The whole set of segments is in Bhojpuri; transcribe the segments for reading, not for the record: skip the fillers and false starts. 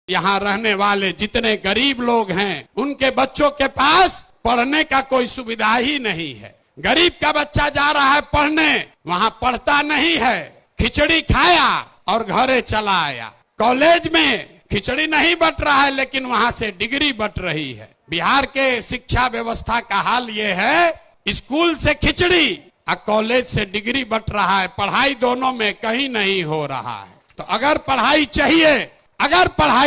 यहाँ रहने वाले जितने गरीब लोग हैं उनके बच्चों के पास पढ़ने का कोई सुविधा ही नहीं है। गरीब का बच्चा जा रहा है पढ़ने, वहाँ पढ़ता नहीं है, खिचड़ी खाया और घरे चला आया। कॉलेज में खिचड़ी नहीं बट रहा है लेकिन वहाँ से डिग्री बट रही है। बिहार के शिक्षा व्यवस्था का हाल ये है, स्कूल से खिचड़ी और कॉलेज से डिग्री बट रहा है, पढ़ाई दोनों में कहीं नहीं हो रहा है। तो अगर पढ़ाई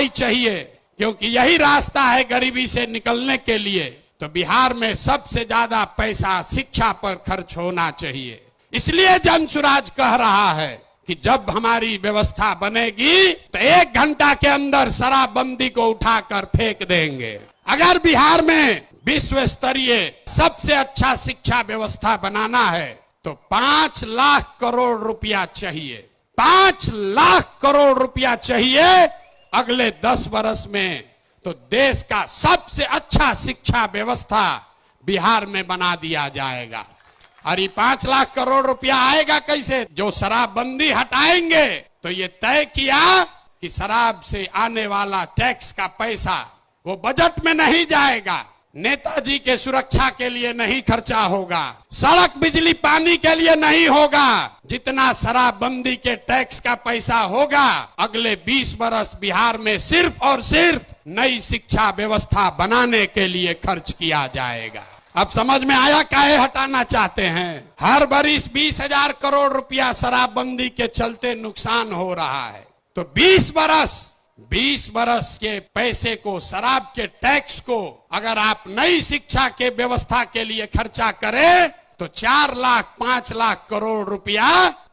चाहिए क्योंकि यही रास्ता है गरीबी से निकलने के लिए, तो बिहार में सबसे ज्यादा पैसा शिक्षा पर खर्च होना चाहिए। इसलिए जनसुराज कह रहा है कि जब हमारी व्यवस्था बनेगी तो 1 घंटा के अंदर शराबबंदी को उठाकर फेंक देंगे। अगर बिहार में विश्व स्तरीय सबसे अच्छा शिक्षा व्यवस्था बनाना है तो 5 लाख करोड़ रुपया चाहिए। 5 लाख करोड़ रुपया चाहिए अगले 10 वर्ष में, तो देश का सबसे अच्छा शिक्षा व्यवस्था बिहार में बना दिया जाएगा। और ये 5 लाख करोड़ रुपया आएगा कैसे? जो शराबबंदी हटाएंगे तो ये तय किया कि शराब से आने वाला टैक्स का पैसा वो बजट में नहीं जाएगा, नेताजी के सुरक्षा के लिए नहीं खर्चा होगा, सड़क बिजली पानी के लिए नहीं होगा। जितना शराबबंदी के टैक्स का पैसा होगा अगले 20 वर्ष बिहार में सिर्फ और सिर्फ नई शिक्षा व्यवस्था बनाने के लिए खर्च किया जाएगा। अब समझ में आया काहे हटाना चाहते हैं? हर बरिस 20,000 करोड़ रुपया शराबबंदी के चलते नुकसान हो रहा है, तो 20 बरस के पैसे को, शराब के टैक्स को अगर आप नई शिक्षा के व्यवस्था के लिए खर्चा करें तो 4 लाख 5 लाख करोड़ रुपया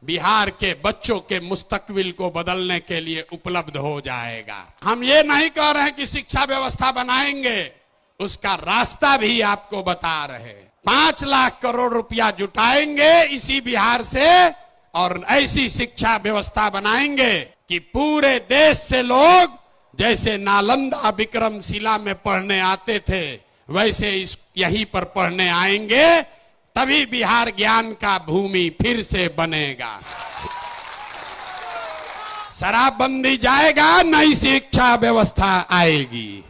बिहार के बच्चों के मुस्तकबिल को बदलने के लिए उपलब्ध हो जाएगा। हम ये नहीं कह रहे हैं कि शिक्षा व्यवस्था बनाएंगे, उसका रास्ता भी आपको बता रहे। 5 लाख करोड़ रुपया जुटाएंगे इसी बिहार से और ऐसी शिक्षा व्यवस्था बनाएंगे कि पूरे देश से लोग जैसे नालंदा विक्रमशिला में पढ़ने आते थे वैसे यहीं पर पढ़ने आएंगे, तभी बिहार ज्ञान का भूमि फिर से बनेगा। शराबबंदी जाएगा, नई शिक्षा व्यवस्था आएगी।